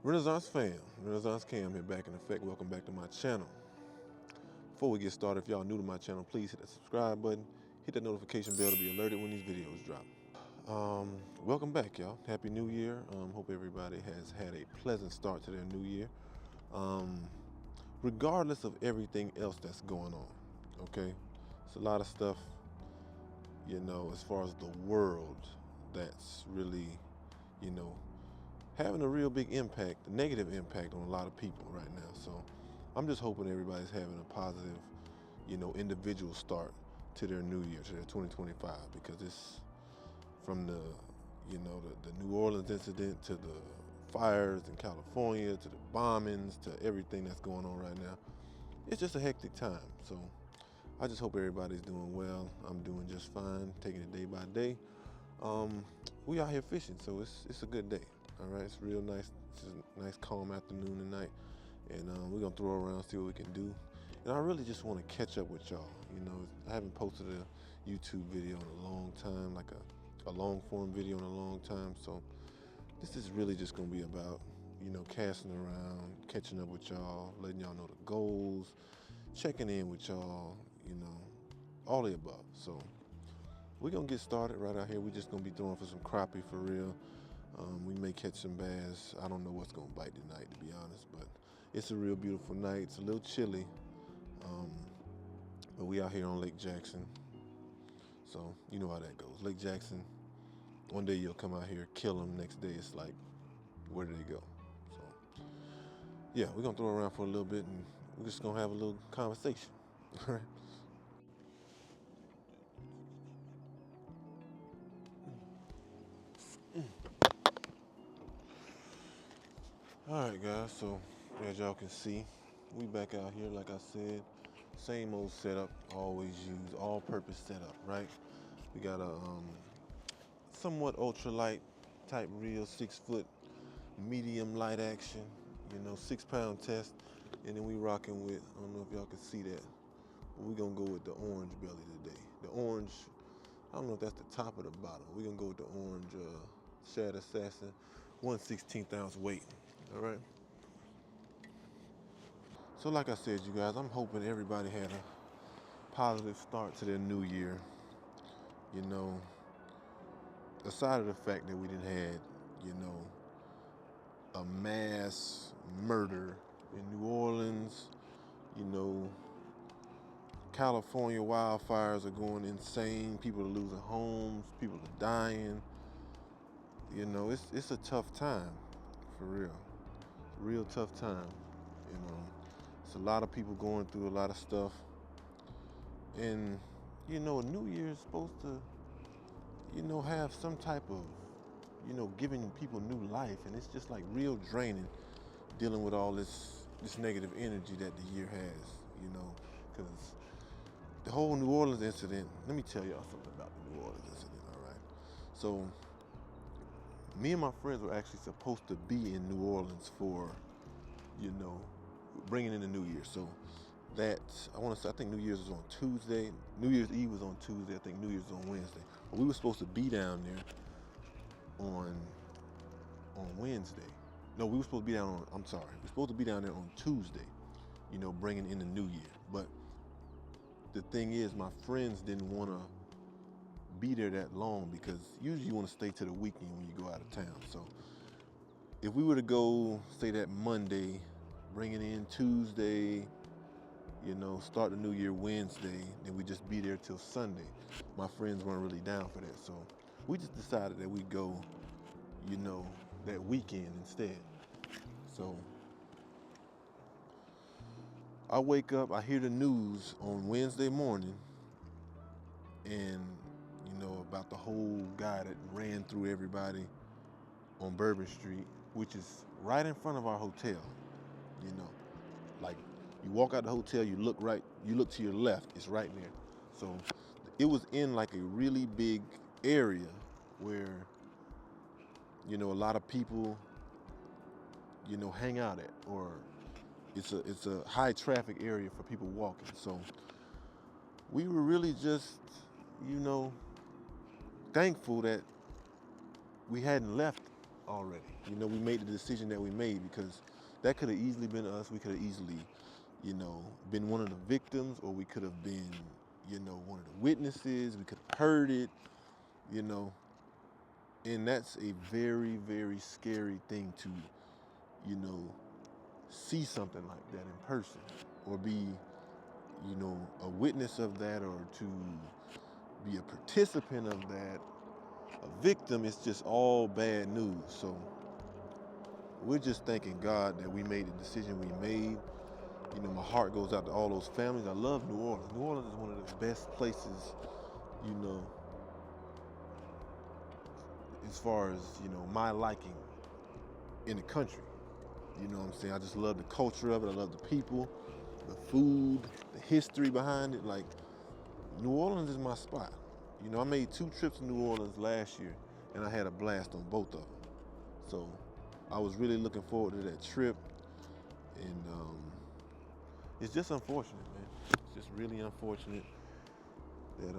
Renaissance fam, Renaissance Cam here back in effect. Welcome back to my channel. Before we get started, if y'all new to my channel, please hit that subscribe button, hit that notification bell to be alerted when these videos drop. Welcome back, y'all. Happy New Year. Hope everybody has had a pleasant start to their new year. Regardless of everything else that's going on, okay? It's a lot of stuff, as far as the world that's really, you know, having a real big impact, a negative impact on a lot of people right now. So I'm just hoping everybody's having a positive, individual start to their new year, to their 2025, because it's from the New Orleans incident to the fires in California to the bombings to everything that's going on right now. It's just a hectic time. So I just hope everybody's doing well. I'm doing just fine, taking it day by day. We out here fishing, so it's a good day. All right, it's real nice. It's a nice calm afternoon tonight, and we're gonna throw around, see what we can do. And I really just want to catch up with y'all. I haven't posted a YouTube video in a long time, like a long form video in a long time. So this is really just gonna be about, casting around, catching up with y'all, letting y'all know the goals, checking in with y'all, all the above. So we're gonna get started right out here. We're just gonna be throwing for some crappie for real. We may catch some bass. I don't know what's gonna bite tonight, to be honest, but it's a real beautiful night. It's a little chilly, but we out here on Lake Jackson. So you know how that goes. Lake Jackson, one day you'll come out here, kill them. Next day it's like, where did they go? So yeah, we're gonna throw around for a little bit, and we're just gonna have a little conversation. All right. All right, guys. So as y'all can see, we back out here. Like I said, same old setup. Always use all-purpose setup, right? We got a somewhat ultralight type reel, 6 foot, medium light action. 6 pound test, and then we rocking with. I don't know if y'all can see that, but we gonna go with the orange belly today. The orange. I don't know if that's the top or the bottom. We're gonna go with the orange Shad Assassin, 1/16 ounce weight. All right. So like I said, you guys, I'm hoping everybody had a positive start to their new year. You know, aside of the fact that we didn't had, a mass murder in New Orleans, you know, California wildfires are going insane. People are losing homes. People are dying. It's a tough time, for real. Real tough time. It's a lot of people going through a lot of stuff. And, New Year is supposed to, have some type of, giving people new life. And it's just like real draining dealing with all this negative energy that the year has, because the whole New Orleans incident, let me tell y'all something about the New Orleans incident, all right? So, me and my friends were actually supposed to be in New Orleans for, bringing in the New Year. So, I think New Year's was on Tuesday. New Year's Eve was on Tuesday. I think New Year's was on Wednesday. But we were supposed to be down there on Wednesday. No, we were supposed to be I'm sorry. We were supposed to be down there on Tuesday, bringing in the New Year. But the thing is, my friends didn't want to be there that long, because usually you want to stay to the weekend when you go out of town. So if we were to go, say that Monday, bring it in Tuesday, start the new year Wednesday, then we just be there till Sunday. My friends weren't really down for that. So we just decided that we'd go, that weekend instead. So I wake up, I hear the news on Wednesday morning, and about the whole guy that ran through everybody on Bourbon Street, which is right in front of our hotel. Like, you walk out the hotel, you look to your left, it's right there. So it was in like a really big area where, a lot of people, hang out at, or it's a high traffic area for people walking. So we were really just, thankful that we hadn't left already. We made the decision that we made because that could have easily been us. We could have easily, been one of the victims, or we could have been, one of the witnesses. We could have heard it, you know, and that's a very, very scary thing to, you know, see something like that in person, or be, a witness of that, or to be a participant of that, a victim. It's just all bad news. So we're just thanking God that we made the decision we made. My heart goes out to all those families. I love New Orleans. New Orleans is one of the best places, you know, as far as, my liking in the country. You know what I'm saying? I just love the culture of it. I love the people, the food, the history behind it. Like, New Orleans is my spot. I made 2 trips to New Orleans last year, and I had a blast on both of them. So I was really looking forward to that trip, and it's just unfortunate, man. It's just really unfortunate that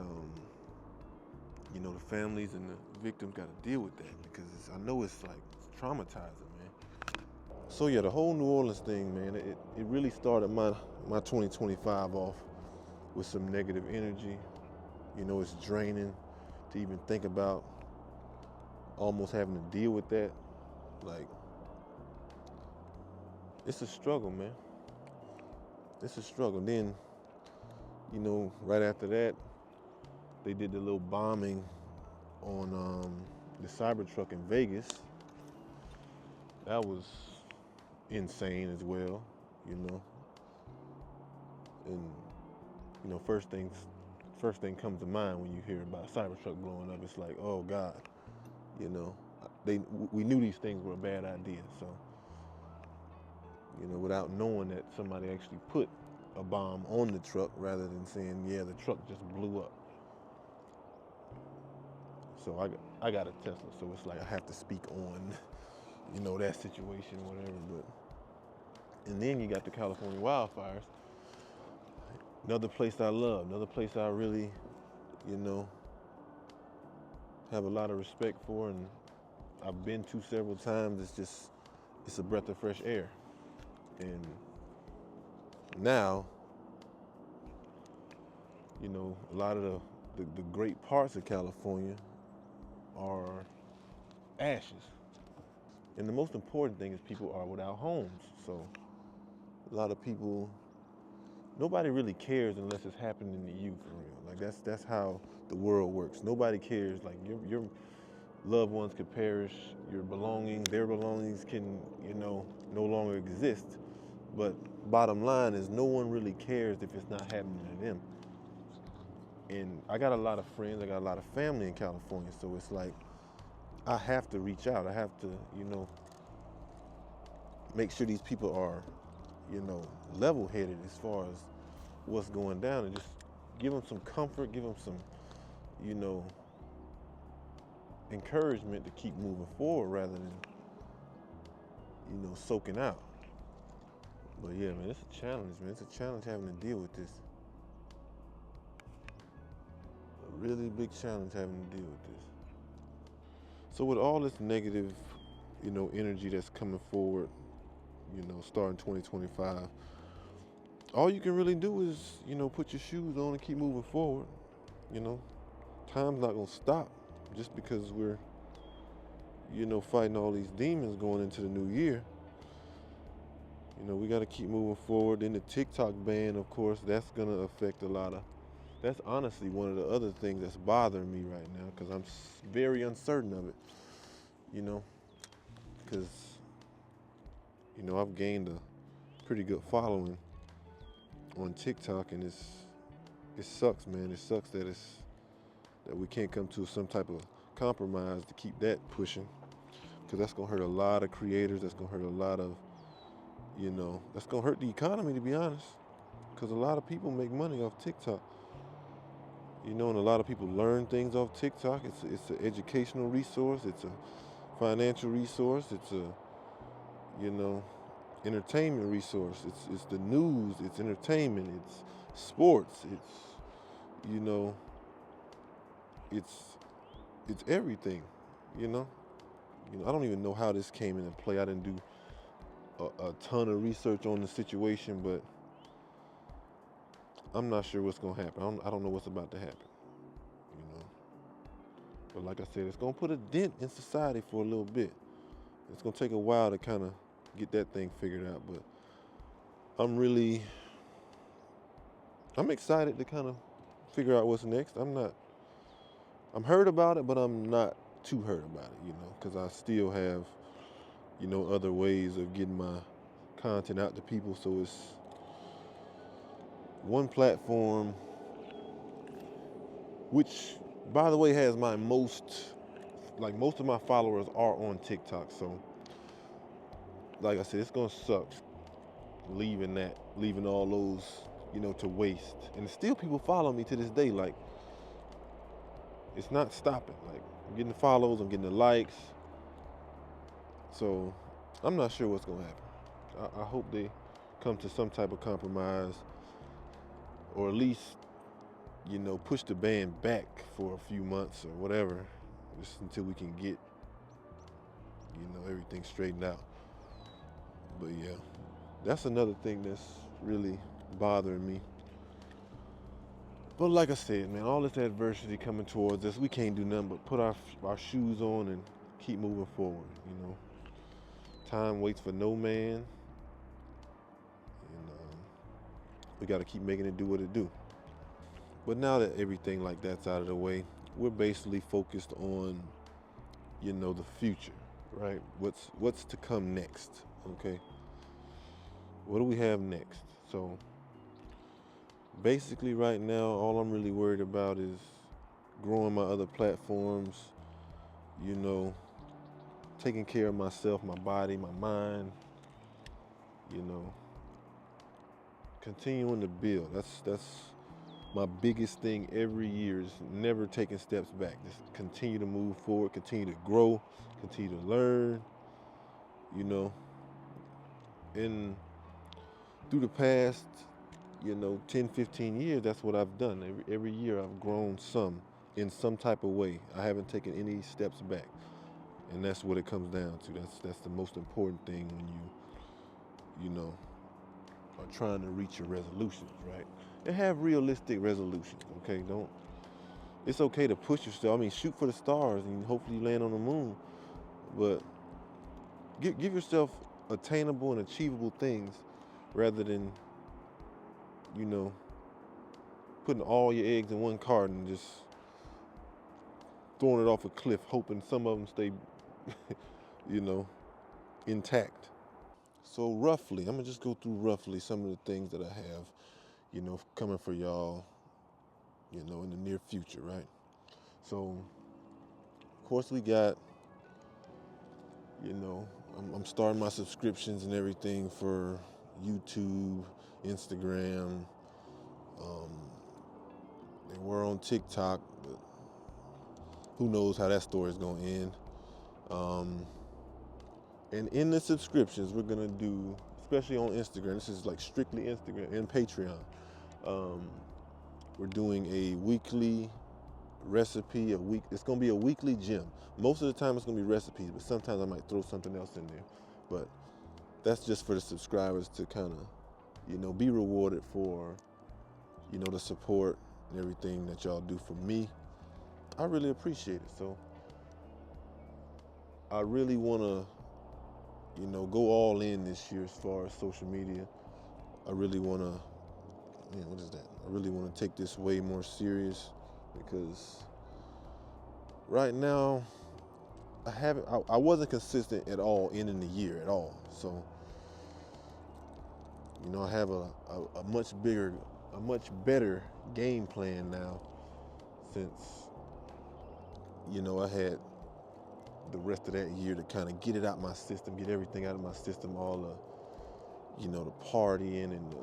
the families and the victims got to deal with that, because I know it's like traumatizing, man. So yeah, the whole New Orleans thing, man, it really started my 2025 off with some negative energy. It's draining to even think about almost having to deal with that. Like, it's a struggle, man. It's a struggle. Then, right after that, they did the little bombing on the Cybertruck in Vegas. That was insane as well, you know. And first thing comes to mind when you hear about Cybertruck blowing up. It's like, oh God, we knew these things were a bad idea. So, without knowing that somebody actually put a bomb on the truck, rather than saying, yeah, the truck just blew up. So I got a Tesla, so it's like I have to speak on, that situation, whatever. And then you got the California wildfires. Another place I love, another place I really, have a lot of respect for, and I've been to several times. It's a breath of fresh air. And now, a lot of the great parts of California are ashes. And the most important thing is people are without homes. So a lot of people, nobody really cares unless it's happening to you, for real. Like, that's how the world works. Nobody cares. Like, your loved ones could perish, their belongings can, no longer exist. But bottom line is, no one really cares if it's not happening to them. And I got a lot of friends, I got a lot of family in California, so it's like I have to reach out. I have to, make sure these people are, level-headed as far as what's going down, and just give them some comfort, give them some, encouragement to keep moving forward rather than, soaking out. But yeah, man, it's a challenge, man. It's a challenge having to deal with this. A really big challenge having to deal with this. So with all this negative, energy that's coming forward, starting 2025, all you can really do is, put your shoes on and keep moving forward. Time's not gonna stop just because we're, fighting all these demons going into the new year. We got to keep moving forward. Then the Tik Tok ban, of course, that's going to affect a lot of. That's honestly one of the other things that's bothering me right now, because I'm very uncertain of it. Because, I've gained a pretty good following on TikTok, and it sucks, man. It sucks that we can't come to some type of compromise to keep that pushing, because that's going to hurt a lot of creators. That's going to hurt a lot of, that's going to hurt the economy, to be honest, because a lot of people make money off TikTok. And a lot of people learn things off TikTok. It's an educational resource. It's a financial resource. It's a, entertainment resource. It's the news. It's entertainment. It's sports. It's, it's everything, I don't even know how this came into play. I didn't do a ton of research on the situation, but I'm not sure what's gonna happen. I don't know what's about to happen. You know, but like I said, it's gonna put a dent in society for a little bit. It's gonna take a while to kind of get that thing figured out, but I'm really, I'm excited to kind of figure out what's next. I'm hurt about it, but I'm not too hurt about it, because I still have, other ways of getting my content out to people. So it's one platform, which, by the way, has most of my followers are on TikTok. So, like I said, it's gonna suck leaving all those, to waste. And still people follow me to this day. Like, it's not stopping. Like, I'm getting the follows, I'm getting the likes. So, I'm not sure what's gonna happen. I hope they come to some type of compromise, or at least, push the ban back for a few months or whatever, just until we can get, everything straightened out. But yeah, that's another thing that's really bothering me. But like I said, man, all this adversity coming towards us, we can't do nothing but put our shoes on and keep moving forward. Time waits for no man, and we got to keep making it do what it do. But now that everything like that's out of the way, we're basically focused on, the future, right? What's to come next? Okay. What do we have next? So basically, right now, all I'm really worried about is growing my other platforms, you know, taking care of myself, my body, my mind, you know, continuing to build. That's my biggest thing every year, is never taking steps back. Just continue to move forward, continue to grow, continue to learn, you know. And through the past, 10, 15 years, that's what I've done. Every year I've grown in some type of way. I haven't taken any steps back. And that's what it comes down to. That's the most important thing when you are trying to reach your resolutions, right? And have realistic resolutions, okay? It's okay to push yourself. I mean, shoot for the stars and hopefully you land on the moon. But give yourself attainable and achievable things, rather than, you know, putting all your eggs in one carton and just throwing it off a cliff, hoping some of them stay, you know, intact. So roughly, I'm gonna just go through roughly some of the things that I have, coming for y'all, in the near future, right? So, of course, we got, you know, I'm starting my subscriptions and everything for YouTube, Instagram, um, and we're on TikTok, but who knows how that story is gonna end. Um, and in the subscriptions, we're gonna do, especially on Instagram. This is like strictly Instagram and Patreon. Um, we're doing a weekly recipe. It's gonna be a weekly gym. Most of the time, it's gonna be recipes, but sometimes I might throw something else in there. But that's just for the subscribers to kind of, be rewarded for, the support and everything that y'all do for me. I really appreciate it. So I really want to, go all in this year as far as social media. I really want to, man, what is that? I really want to take this way more serious, because right now I wasn't consistent at all ending the year at all. So, I have a much better game plan now, since, I had the rest of that year to kind of get it out my system, get everything out of my system, all the partying and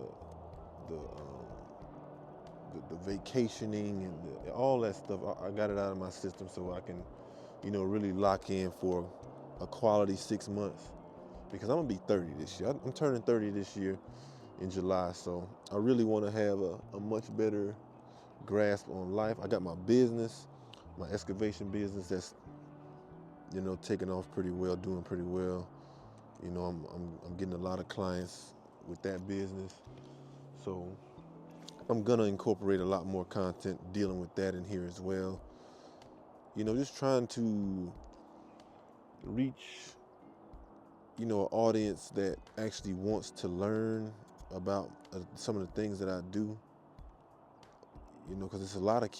the vacationing and all that stuff. I got it out of my system so I can, really lock in for a quality 6 months, because I'm gonna be 30 this year. I'm turning 30 this year in July, so I really want to have a much better grasp on life. I got my business, my excavation business, that's taking off pretty well, doing pretty well. I'm getting a lot of clients with that business. So I'm gonna incorporate a lot more content dealing with that in here as well. Just trying to reach, an audience that actually wants to learn about some of the things that I do. Because it's a lot of,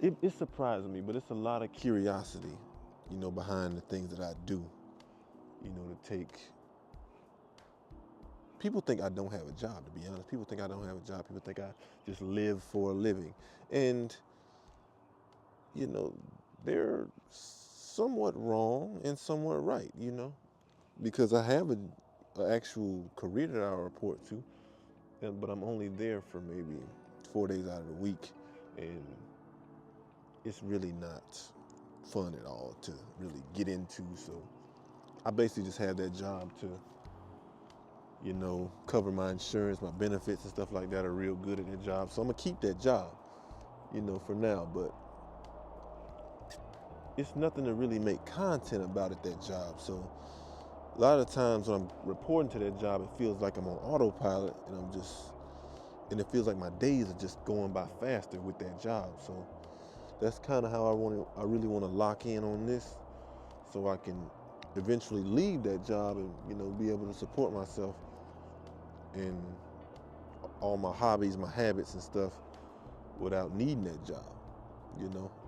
it surprises me, but it's a lot of curiosity, behind the things that I do. To take, people think I don't have a job, to be honest. People think I don't have a job. People think I just live for a living. And, they're somewhat wrong and somewhat right, because I have an actual career that I report to, but I'm only there for maybe 4 days out of the week, and it's really not fun at all to really get into. So I basically just have that job to, cover my insurance, my benefits and stuff like that are real good at that job. So I'm gonna keep that job, for now, but it's nothing to really make content about at that job. So a lot of times when I'm reporting to that job, it feels like I'm on autopilot, and it feels like my days are just going by faster with that job. So that's kind of how I really want to lock in on this, so I can eventually leave that job and, be able to support myself and all my hobbies, my habits and stuff without needing that job.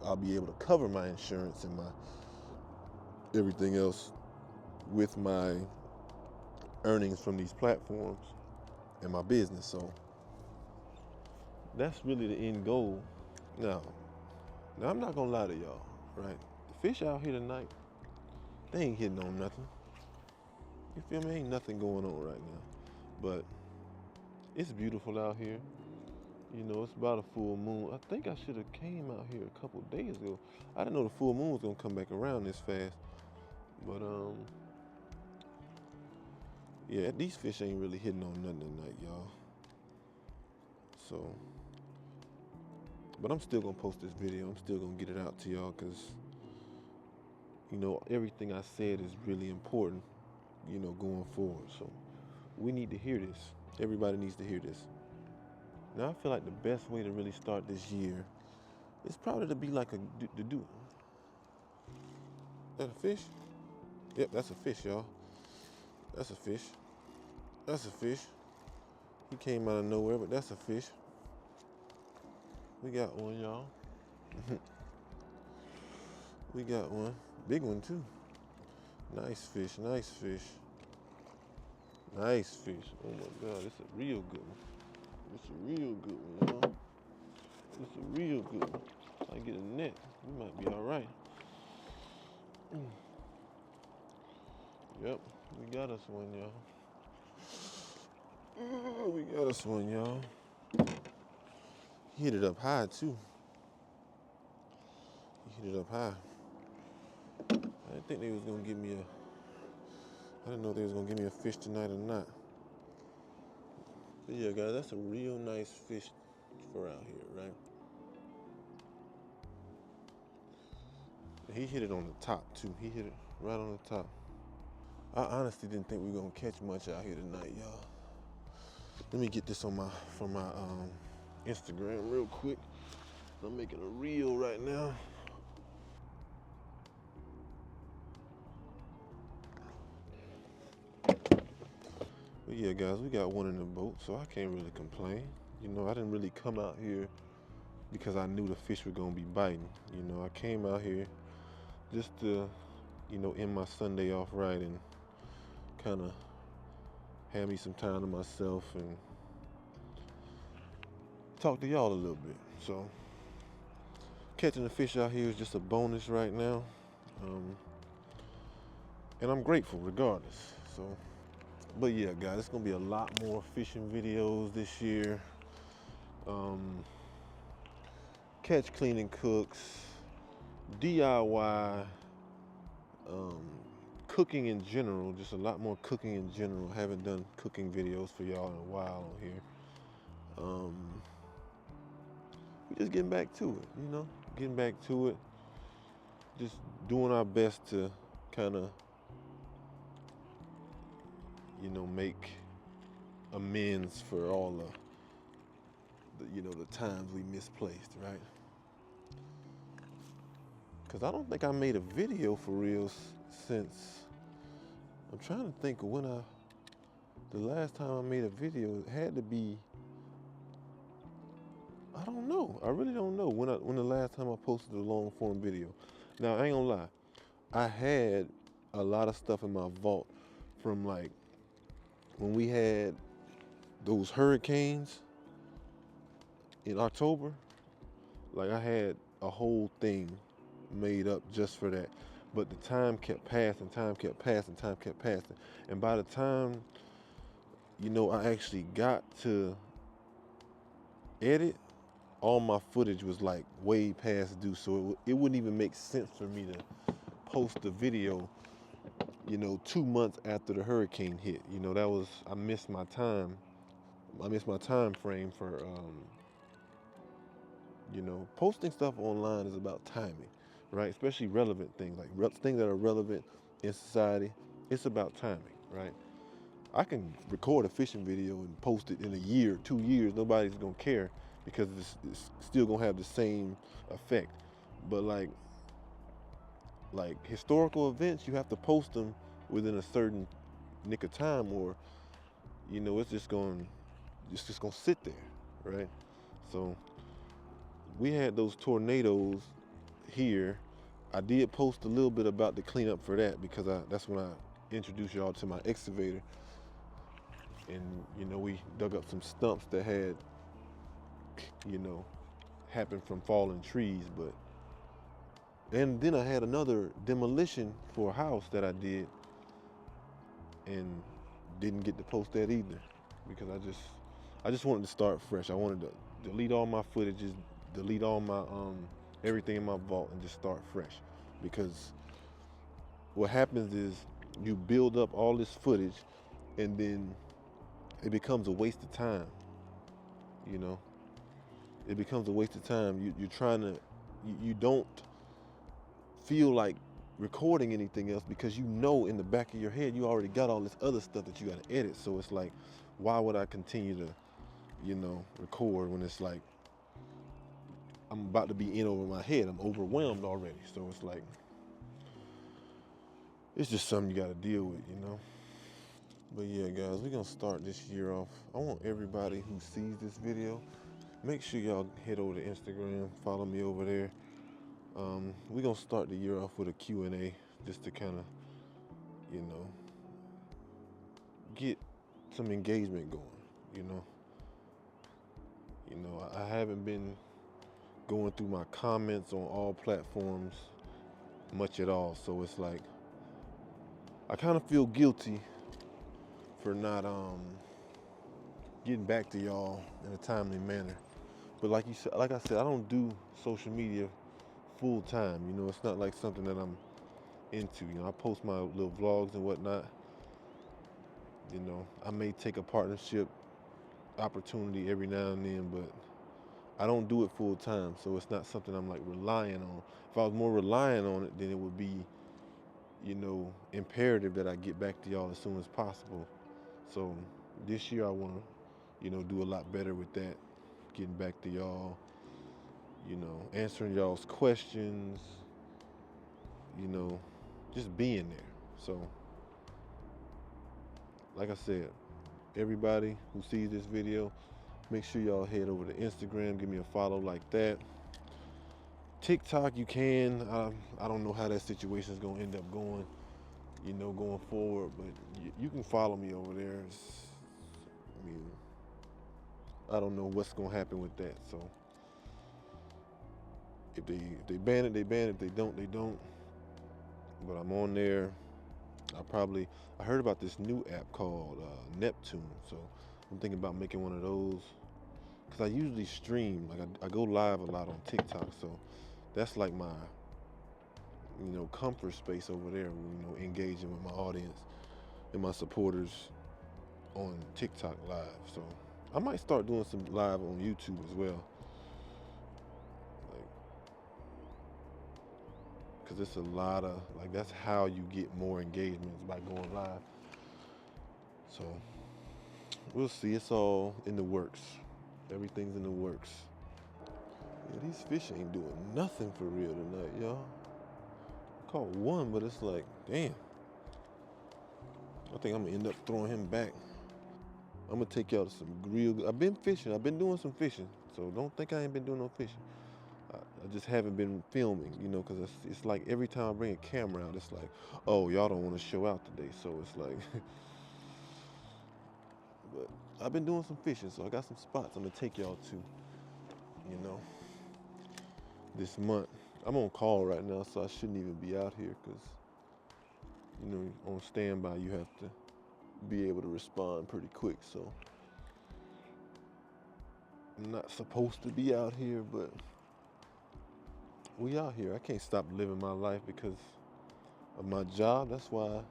I'll be able to cover my insurance and my everything else with my earnings from these platforms and my business. So that's really the end goal. Now I'm not gonna lie to y'all, right? The fish out here tonight, they ain't hitting on nothing. You feel me? Ain't nothing going on right now. But it's beautiful out here. It's about a full moon. I think I should have came out here a couple days ago. I didn't know the full moon was gonna come back around this fast. But yeah, these fish ain't really hitting on nothing tonight, y'all. So, but I'm still gonna post this video. I'm still gonna get it out to y'all, because everything I said is really important, going forward. So we need to hear this. Everybody needs to hear this. Now I feel like the best way to really start this year is probably to be like to do. That a fish? Yep, that's a fish, y'all. That's a fish. That's a fish. He came out of nowhere, but that's a fish. We got one, y'all. We got one. Big one, too. Nice fish, nice fish. Nice fish. Oh my God, it's a real good one. It's a real good one, y'all. It's a real good one. I get a net, we might be all right. Yep, we got us one, y'all. We got us one, y'all. He hit it up high, too. He hit it up high. I didn't think they was gonna give me I didn't know they was gonna give me a fish tonight or not. But yeah, guys, that's a real nice fish for out here, right? He hit it on the top too. He hit it right on the top. I honestly didn't think we were gonna catch much out here tonight, y'all. Let me get this from my Instagram real quick. I'm making a reel right now. But yeah, guys, we got one in the boat, so I can't really complain. I didn't really come out here because I knew the fish were gonna be biting. I came out here just to, end my Sunday off right and kind of have me some time to myself and talk to y'all a little bit. So catching the fish out here is just a bonus right now, and I'm grateful regardless. So, but yeah, guys, it's gonna be a lot more fishing videos this year. Catch, clean, and cooks, DIY, cooking in general, just a lot more cooking in general. Haven't done cooking videos for y'all in a while on here. We're just getting back to it, getting back to it. just doing our best to kind of, make amends for all the times we misplaced, right? Because I don't think I made a video for real since, I'm trying to think of the last time I made a video. It had to be, I don't know. I really don't know when the last time I posted a long form video. Now, I ain't gonna lie. I had a lot of stuff in my vault from like when we had those hurricanes in October. Like, I had a whole thing made up just for that. But the time kept passing, time kept passing, time kept passing. And by the time, I actually got to edit, all my footage was like way past due. So it wouldn't even make sense for me to post the video, 2 months after the hurricane hit. I missed my time. I missed my time frame for, posting stuff online is about timing, right? Especially relevant things, like things that are relevant in society. It's about timing, right? I can record a fishing video and post it in a year, 2 years. Nobody's gonna care because it's still gonna have the same effect. But like historical events, you have to post them within a certain nick of time, or it's just gonna sit there, right? So we had those tornadoes here. I did post a little bit about the cleanup for that because that's when I introduced y'all to my excavator, and we dug up some stumps that had happened from fallen trees. And then I had another demolition for a house that I did, and didn't get to post that either because I just wanted to start fresh. I wanted to delete all my footages, delete all my everything in my vault, and just start fresh. Because what happens is you build up all this footage, and then it becomes a waste of time. It becomes a waste of time. You're trying to, you don't feel like recording anything else because in the back of your head you already got all this other stuff that you got to edit. So it's like, why would I continue to record when it's like I'm about to be in over my head? I'm overwhelmed already. So it's like, it's just something you got to deal with. But yeah, guys, we're gonna start this year off. I want everybody who sees this video, make sure y'all head over to Instagram, follow me over there. We're gonna start the year off with a Q&A just to kind of, get some engagement going. I haven't been going through my comments on all platforms much at all, so it's like I kind of feel guilty for not getting back to y'all in a timely manner. But like I said, I don't do social media full time. It's not like something that I'm into. I post my little vlogs and whatnot. I may take a partnership opportunity every now and then, but I don't do it full time, so it's not something I'm like relying on. If I was more relying on it, then it would be, imperative that I get back to y'all as soon as possible. So this year I want to, do a lot better with that, getting back to y'all, answering y'all's questions, just being there. So, like I said, everybody who sees this video, make sure y'all head over to Instagram, give me a follow like that. TikTok, you can. I don't know how that situation is going to end up going, going forward, but you can follow me over there. I don't know what's going to happen with that. So if they ban it, they ban it. If they don't, they don't. But I'm on there. I heard about this new app called Neptune, so I'm thinking about making one of those. Because I usually stream, like I go live a lot on TikTok, so that's like my, comfort space over there, engaging with my audience and my supporters on TikTok live. So I might start doing some live on YouTube as well. because it's a lot of, like, that's how you get more engagements, by going live. So we'll see. It's all in the works. Everything's in the works. Yeah, these fish ain't doing nothing for real tonight, y'all. Caught one, but it's like, damn. I think I'm gonna end up throwing him back. I'm gonna take y'all to some real. I've been fishing. I've been doing some fishing. So don't think I ain't been doing no fishing. I just haven't been filming, because it's like every time I bring a camera out, it's like, oh, y'all don't want to show out today. So it's like, but I've been doing some fishing, so I got some spots I'm gonna take y'all to, this month. I'm on call right now, so I shouldn't even be out here because, on standby, you have to be able to respond pretty quick. So I'm not supposed to be out here, but we out here. I can't stop living my life because of my job. That's why,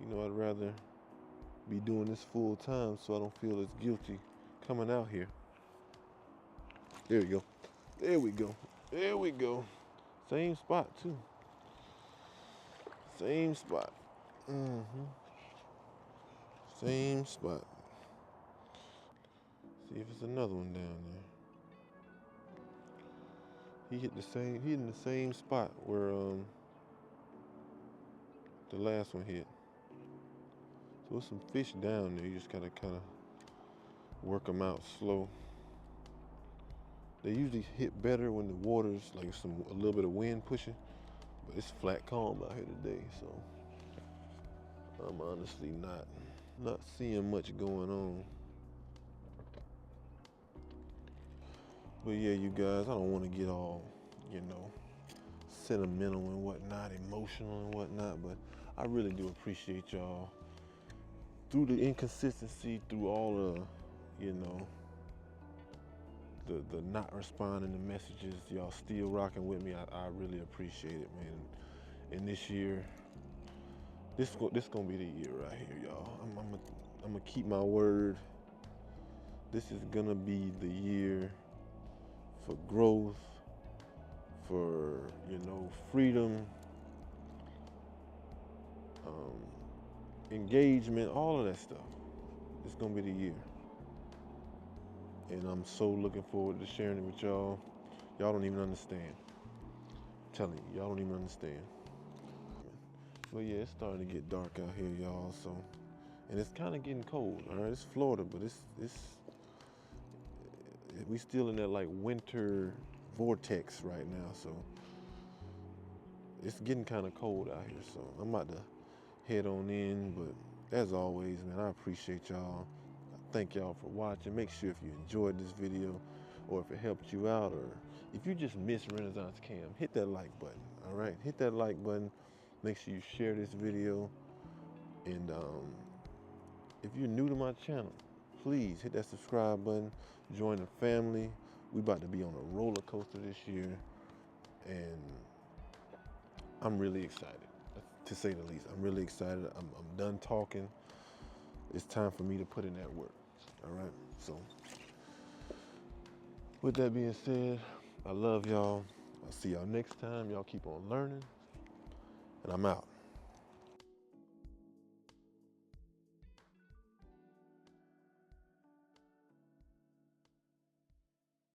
I'd rather be doing this full time so I don't feel as guilty coming out here. There we go. There we go. There we go. Same spot too. Same spot. Same spot. See if it's another one down there. He in the same spot where the last one hit. So there's some fish down there. You just gotta kind of work them out slow. They usually hit better when the water's like a little bit of wind pushing, but it's flat calm out here today, so I'm honestly not seeing much going on. But yeah, you guys, I don't want to get all, sentimental and whatnot, emotional and whatnot, but I really do appreciate y'all through the inconsistency, through all the not responding to messages. Y'all still rocking with me. I really appreciate it, man. And this year, this gonna be the year right here, y'all. I'm gonna keep my word. This is gonna be the year for growth, for freedom, engagement, all of that stuff. It's gonna be the year, and I'm so looking forward to sharing it with y'all. Y'all don't even understand. I'm telling you, y'all don't even understand. But yeah, it's starting to get dark out here, y'all. So, and it's kind of getting cold. All right, it's Florida, but it's we still in that like winter vortex right now. So it's getting kind of cold out here. So I'm about to head on in. But as always, man, I appreciate y'all. Thank y'all for watching. Make sure if you enjoyed this video, or if it helped you out, or if you just missed Renaissance Cam, hit that like button. All right, hit that like button. Make sure you share this video. And if you're new to my channel, please hit that subscribe button. Join the family. We about to be on a roller coaster this year, and I'm really excited, to say the least. I'm really excited. I'm done talking. It's time for me to put in that work. All right. So, with that being said, I love y'all. I'll see y'all next time. Y'all keep on learning, and I'm out.